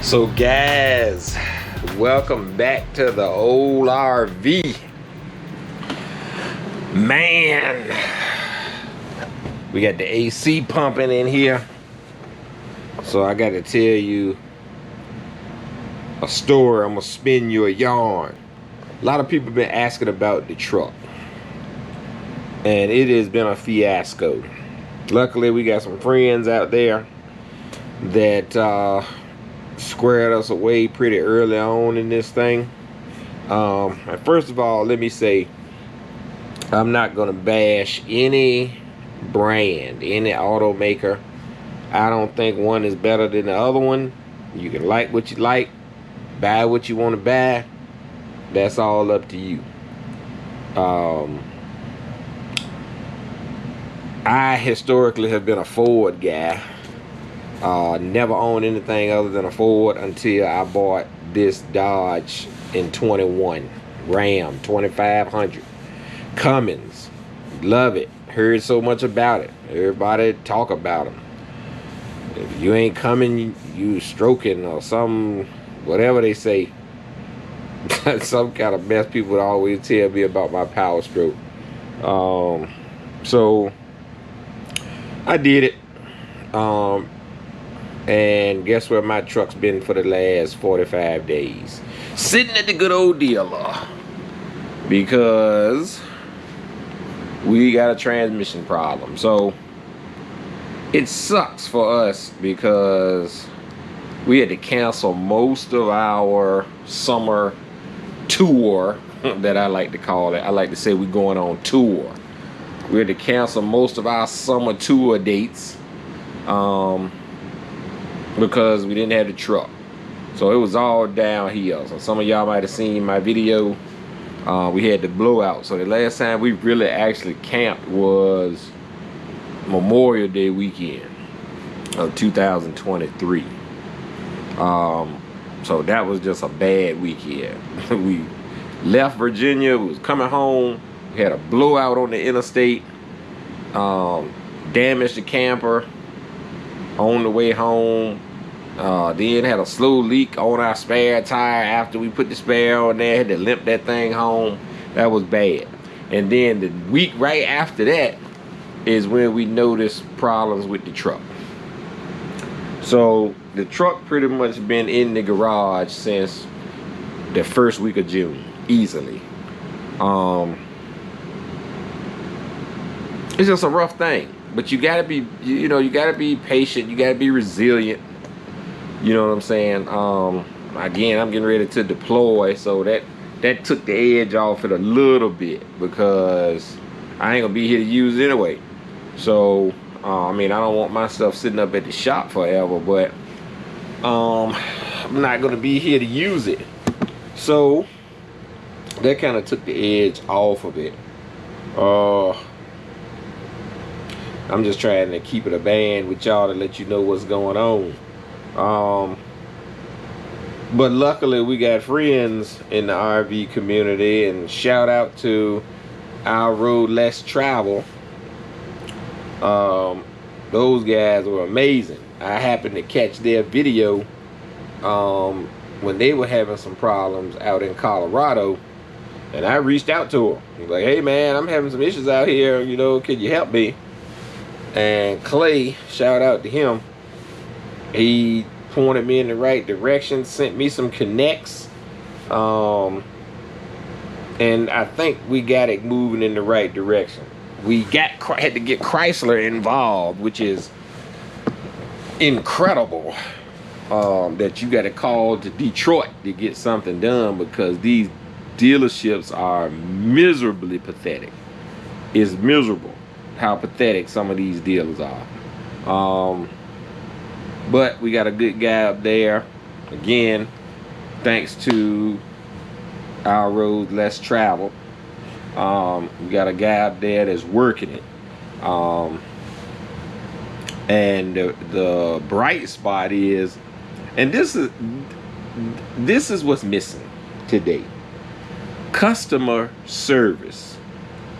So guys, welcome back to the old RV. Man, we got the AC pumping in here. So I got to tell you a story. I'm gonna spin you a yarn. A lot of people been asking about the truck, and it has been a fiasco. Luckily, we got some friends out there that squared us away pretty early on in this thing. And first of all, let me say, I'm not gonna bash any brand, any automaker. I don't think one is better than the other one. You can like what you like, buy what you want to buy. That's all up to you. I historically have been a Ford guy. Never owned anything other than a Ford until I bought this Dodge in 21 Ram 2500 Cummins. Love it. Heard so much about it. Everybody talk about them. If you ain't coming, you stroking or some, whatever they say. Some kind of mess people would always tell me about my power stroke. So I did it. And guess where my truck's been for the last 45 days? Sitting at the good old dealer. Because we got a transmission problem. So it sucks for us because we had to cancel most of our summer tour, that I like to call it. I like to say we're going on tour. We had to cancel most of our summer tour dates. Because we didn't have the truck. So it was all downhill. So some of y'all might have seen my video. We had the blowout. So the last time we really actually camped was Memorial Day weekend of 2023. So that was just a bad weekend. We left Virginia, we was coming home, we had a blowout on the interstate, damaged the camper on the way home. Then had a slow leak on our spare tire after we put the spare on there. Had to limp that thing home. That was bad. And then the week right after that is when we noticed problems with the truck. So the truck pretty much been in the garage since the first week of June, easily. It's just a rough thing. But you gotta be, you know, you gotta be patient. You gotta be resilient. You know what I'm saying? Again, I'm getting ready to deploy, so that took the edge off it a little bit because I ain't gonna be here to use it anyway. So, I mean, I don't want my stuff sitting up at the shop forever, but I'm not gonna be here to use it. So that kind of took the edge off of it. I'm just trying to keep it a band with y'all to let you know what's going on. But luckily we got friends in the RV community, and shout out to Our Road Less Travel. Those guys were amazing. I happened to catch their video when they were having some problems out in Colorado, and I reached out to them. He was like, hey man, I'm having some issues out here, you know, can you help me? And Clay, shout out to him, he pointed me in the right direction, sent me some connects, and I think we got it moving in the right direction. We had to get Chrysler involved, which is incredible, that you got to call to Detroit to get something done, because these dealerships are miserably pathetic. It's miserable how pathetic some of these dealers are. But we got a good guy up there. Again, thanks to Our Road Less Travel. We got a guy up there that's working it. And the bright spot is, and this is what's missing today. Customer service.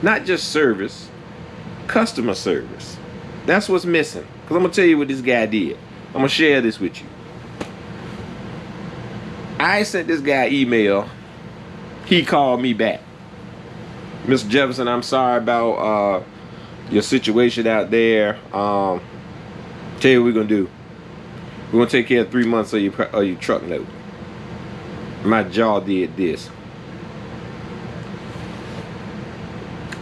Not just service, customer service. That's what's missing. Because I'm going to tell you what this guy did. I'm going to share this with you. I sent this guy email. He called me back. Mr. Jefferson, I'm sorry about your situation out there. Tell you what we're gonna do. We're gonna take care of 3 months of your truck note. My jaw did this.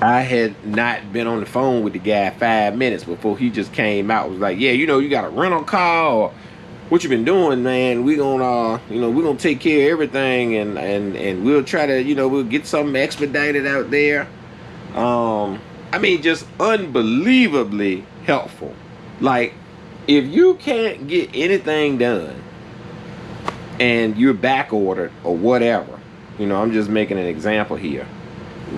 I had not been on the phone with the guy 5 minutes before he just came out. Was like, yeah, you know, you got a rental car, or what you been doing, man? We gonna, you know, we're gonna take care of everything, and we'll try to, you know, we'll get something expedited out there. I mean, just unbelievably helpful. Like, if you can't get anything done and you're back ordered or whatever, you know, I'm just making an example here.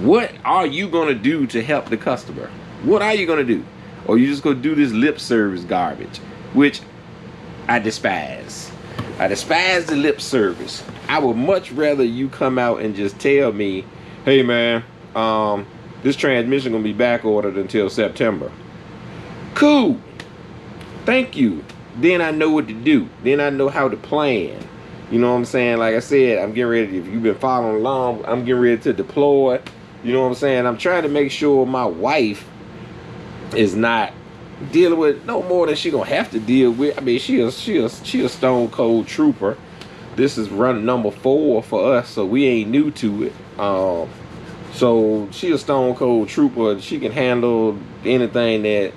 What are you going to do to help the customer? What are you going to do? Or you just going to do this lip service garbage, which I despise. I despise the lip service. I would much rather you come out and just tell me, hey man, this transmission going to be back ordered until September. Cool. Thank you. Then I know what to do. Then I know how to plan. You know what I'm saying? Like I said, I'm getting ready. If you've been following along, I'm getting ready to deploy. You know what I'm saying? I'm trying to make sure my wife is not dealing with no more than she gonna have to deal with. I mean, she a stone cold trooper. This is run number 4 for us, so we ain't new to it. So she a stone cold trooper. She can handle anything that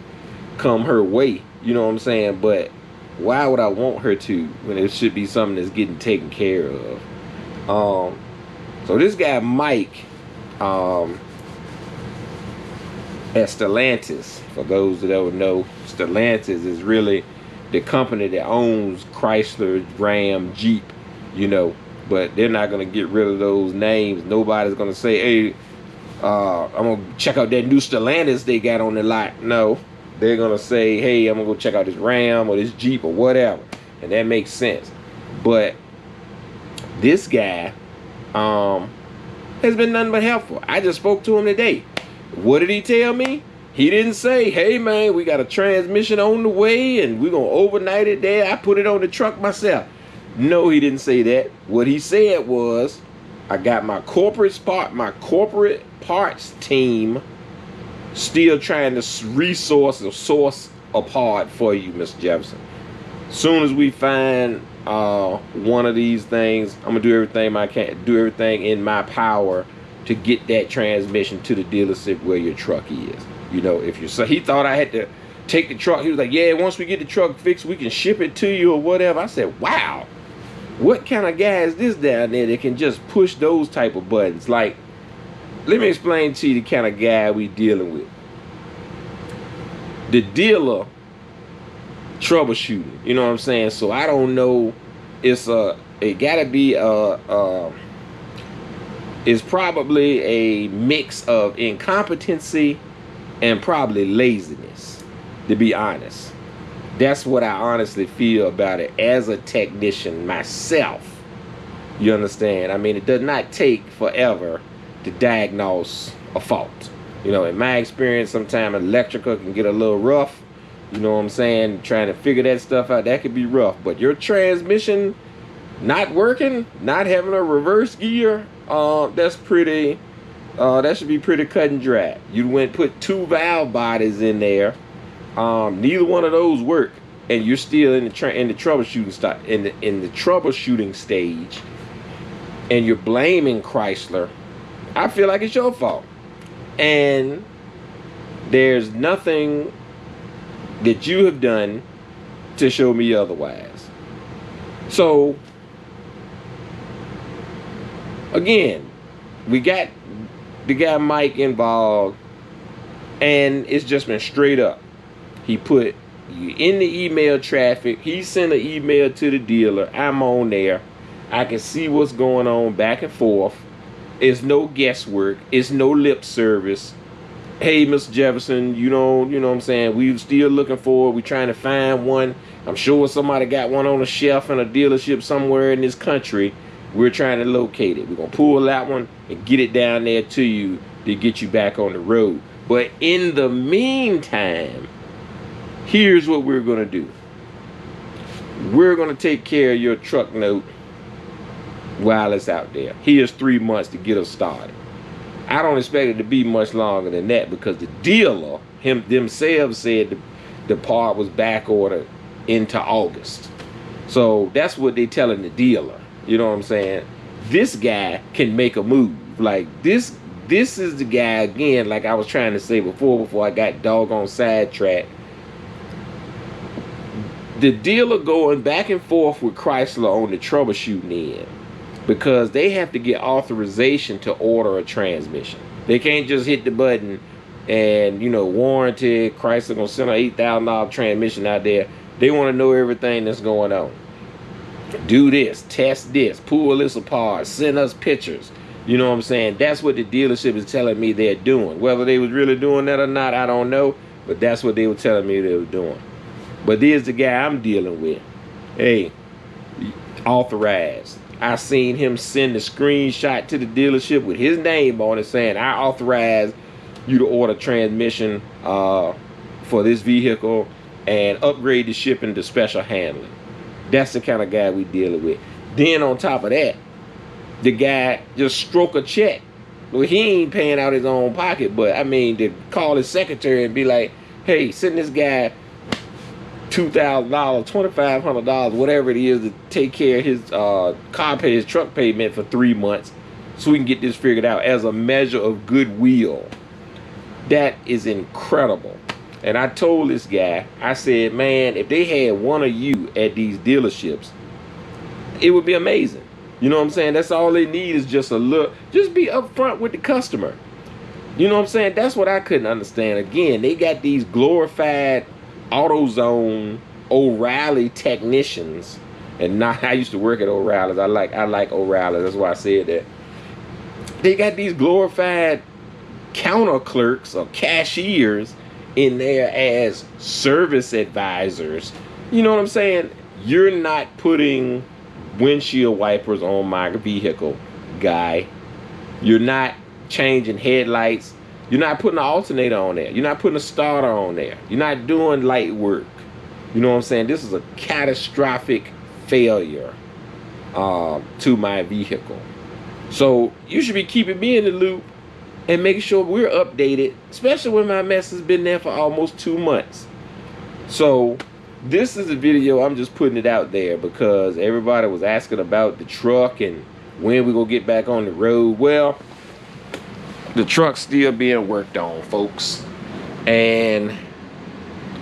come her way. You know what I'm saying? But why would I want her to when it should be something that's getting taken care of? So this guy Mike at Stellantis, for those that don't know, Stellantis is really the company that owns Chrysler, Ram, Jeep, you know, but they're not going to get rid of those names. Nobody's going to say, hey, I'm going to check out that new Stellantis they got on the lot. No, they're going to say, hey, I'm going to go check out this Ram or this Jeep or whatever. And that makes sense. But this guy has been nothing but helpful. I just spoke to him today. What did he tell me? He didn't say, hey man, we got a transmission on the way and we're gonna overnight it there. I put it on the truck myself. No, he didn't say that. What he said was, I got my corporate parts team still trying to source a part for you, Mr. Jefferson. Soon as we find one of these things, I'm gonna do everything in my power to get that transmission to the dealership where your truck is. You know, if you're, so he thought I had to take the truck. He was like, yeah, once we get the truck fixed, we can ship it to you or whatever. I said, wow, what kind of guy is this down there that can just push those type of buttons? Like, let me explain to you the kind of guy we dealing with. The dealer troubleshooting, you know what I'm saying? So I don't know, it gotta be it's probably a mix of incompetency and probably laziness, to be honest. That's what I honestly feel about it as a technician myself. You understand? I mean, it does not take forever to diagnose a fault. You know, in my experience, sometimes electrical can get a little rough. You know what I'm saying? Trying to figure that stuff out, that could be rough. But your transmission not working, not having a reverse gear, that's pretty, that should be pretty cut and dry. You went put 2 valve bodies in there, neither one of those work, and you're still in the troubleshooting stage, and you're blaming Chrysler. I feel like it's your fault, and there's nothing that you have done to show me otherwise. So again, we got the guy Mike involved, and it's just been straight up. He put you in the email traffic. He sent an email to the dealer. I'm on there. I can see what's going on back and forth. It's no guesswork. It's no lip service. Hey, Mr. Jefferson, you know what I'm saying? We still looking for it. We trying to find one. I'm sure somebody got one on a shelf in a dealership somewhere in this country. We're trying to locate it. We're going to pull that one and get it down there to you to get you back on the road. But in the meantime, here's what we're going to do. We're going to take care of your truck note while it's out there. Here's 3 months to get us started. I don't expect it to be much longer than that, because the dealer themselves said the part was back ordered into August. So that's what they telling the dealer. You know what I'm saying? This guy can make a move. Like this is the guy, again, like I was trying to say before I got doggone sidetracked. The dealer going back and forth with Chrysler on the troubleshooting end, because they have to get authorization to order a transmission. They can't just hit the button and, you know, warranty. Chrysler gonna send an $8,000 transmission out there. They want to know everything that's going on. Do this, test this, pull this apart, send us pictures. You know what I'm saying? That's what the dealership is telling me they're doing. Whether they was really doing that or not, I don't know. But that's what they were telling me they were doing. But there's the guy I'm dealing with. Hey, authorized. I seen him send a screenshot to the dealership with his name on it saying, I authorize you to order transmission for this vehicle and upgrade the shipping to special handling. That's the kind of guy we dealing with. Then on top of that, the guy just stroke a check. Well, he ain't paying out his own pocket, but I mean, to call his secretary and be like, hey, send this guy $2,000, $2,500, whatever it is, to take care of his car pay, his truck payment for 3 months, so we can get this figured out as a measure of goodwill. That is incredible. And I told this guy, I said, man, if they had one of you at these dealerships, it would be amazing. You know what I'm saying? That's all they need, is just a look. Just be upfront with the customer. You know what I'm saying? That's what I couldn't understand. Again, they got these glorified AutoZone O'Reilly technicians. And not, I used to work at O'Reilly's. I like O'Reilly. That's why I said that. They got these glorified counter clerks or cashiers in there as service advisors. You know what I'm saying? You're not putting windshield wipers on my vehicle, guy. You're not changing headlights. You're not putting an alternator on there. You're not putting a starter on there. You're not doing light work. You know what I'm saying? This is a catastrophic failure to my vehicle. So you should be keeping me in the loop and making sure we're updated, especially when my mess has been there for almost 2 months. So this is a video, I'm just putting it out there because everybody was asking about the truck and when we gonna get back on the road. Well, the truck's still being worked on, folks, and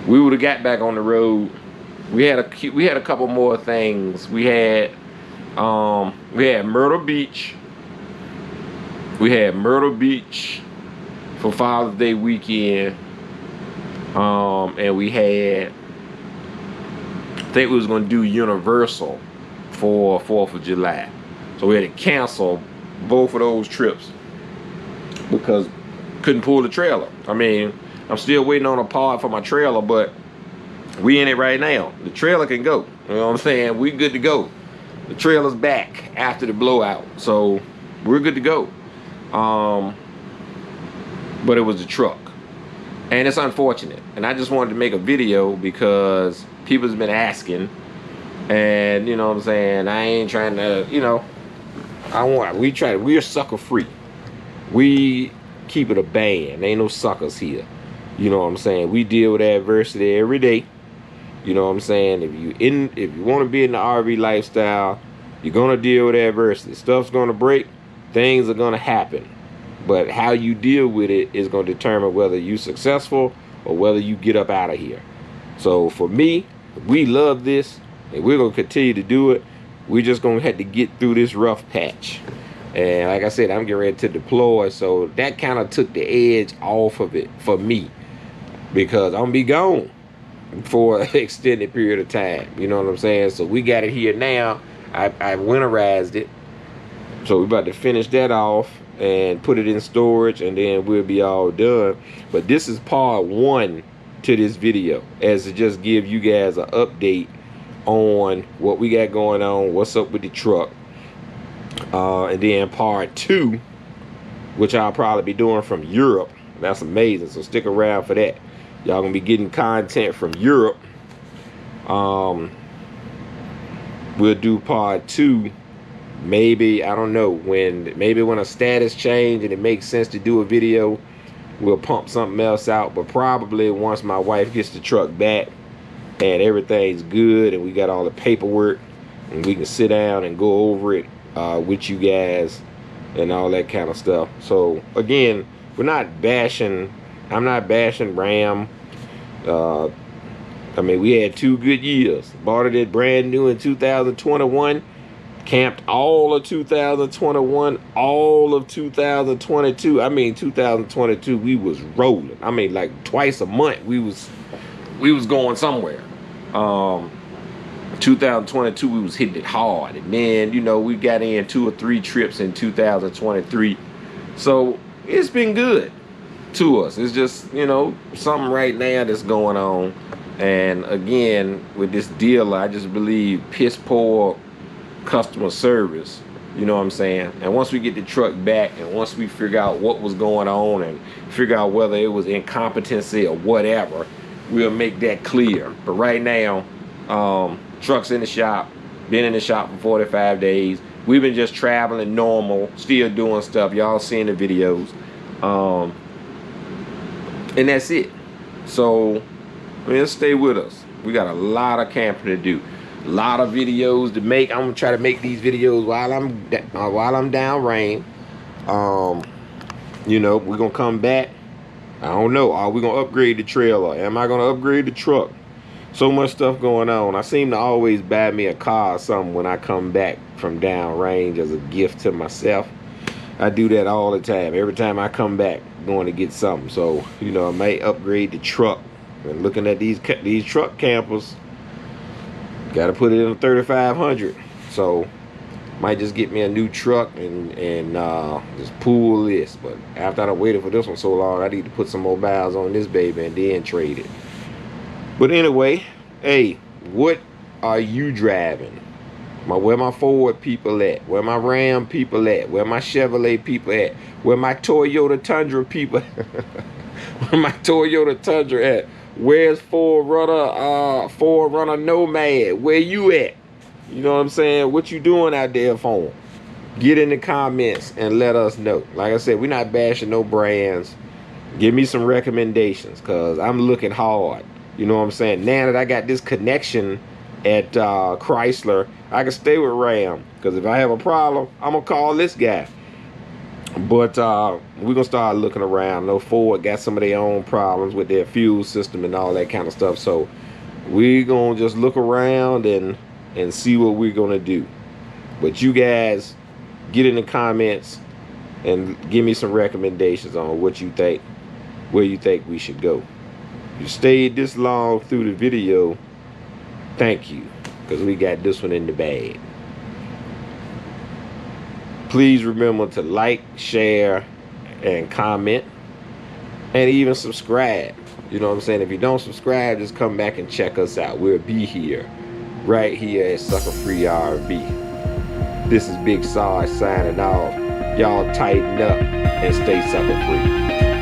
we would have got back on the road. We had a couple more things. We had Myrtle Beach. We had Myrtle Beach for Father's Day weekend, and we had, I think we was gonna do Universal for 4th of July. So we had to cancel both of those trips because couldn't pull the trailer. I mean, I'm still waiting on a part for my trailer, but we in it right now. The trailer can go. You know what I'm saying? We good to go. The trailer's back after the blowout, so we're good to go. But it was the truck, and it's unfortunate. And I just wanted to make a video because people's been asking, and you know what I'm saying, I ain't trying to, you know, we're sucker free. We keep it a band. Ain't no suckers here. You know what I'm saying? We deal with adversity every day. You know what I'm saying? If you want to be in the RV lifestyle, you're gonna deal with adversity. Stuff's gonna break, things are gonna happen. But how you deal with it is gonna determine whether you're successful or whether you get up out of here. So for me, we love this and we're gonna continue to do it. We're just gonna have to get through this rough patch. And like I said, I'm getting ready to deploy, so that kind of took the edge off of it for me, because I'm gonna be gone for an extended period of time. You know what I'm saying? So we got it here now. I winterized it, so we're about to finish that off and put it in storage, and then we'll be all done. But this is part 1 to this video, as to just give you guys an update on what we got going on, what's up with the truck. And then part 2, which I'll probably be doing from Europe. That's amazing, so stick around for that. Y'all gonna be getting content from Europe. We'll do part 2 maybe, I don't know, maybe when a status change and it makes sense to do a video, we'll pump something else out. But probably once my wife gets the truck back and everything's good and we got all the paperwork and we can sit down and go over it with you guys and all that kind of stuff. So again, we're not bashing, I'm not bashing Ram. I mean, we had 2 good years. Bought it brand new in 2021. Camped all of 2021, all of 2022. I mean, 2022, we was rolling. I mean, like twice a month, we was going somewhere. 2022, we was hitting it hard. And then, you know, we got in 2 or 3 trips in 2023. So it's been good to us. It's just, you know, something right now that's going on. And again, with this dealer, I just believe piss poor customer service, you know what I'm saying? And once we get the truck back and once we figure out what was going on and figure out whether it was incompetency or whatever, we'll make that clear. But right now, truck's in the shop, been in the shop for 45 days. We've been just traveling normal, still doing stuff. Y'all seeing the videos. And that's it. So just stay with us. We got a lot of camping to do, a lot of videos to make. I'm gonna try to make these videos while I'm down rain. You know, we're gonna come back. I don't know, are we gonna upgrade the trailer? Am I gonna upgrade the truck? So much stuff going on. I seem to always buy me a car or something when I come back from downrange as a gift to myself. I do that all the time. Every time I come back, I'm going to get something. So, you know, I may upgrade the truck. And looking at these truck campers, got to put it in a 3500. So, might just get me a new truck and just pull this. But after I waited for this one so long, I need to put some more miles on this baby and then trade it. But anyway, hey, what are you driving? Where my Ford people at? Where my Ram people at? Where my Chevrolet people at? Where my Toyota Tundra people where my Toyota Tundra at? Where's Forerunner Nomad? Where you at? You know what I'm saying? What you doing out there for? Get in the comments and let us know. Like I said, we're not bashing no brands. Give me some recommendations, because I'm looking hard. You know what I'm saying? Now that I got this connection at Chrysler, I can stay with Ram, because if I have a problem, I'm gonna call this guy. But we're gonna start looking around. No, Ford got some of their own problems with their fuel system and all that kind of stuff. So we're gonna just look around and see what we're gonna do. But you guys get in the comments and give me some recommendations on what you think, where you think we should go. If you stayed this long through the video, thank you, because we got this one in the bag. Please remember to like, share, and comment, and even subscribe. You know what I'm saying? If you don't subscribe, just come back and check us out. We'll be here, right here at Suckafree RV. This is Big Sarge signing off. Y'all tighten up and stay sucker free.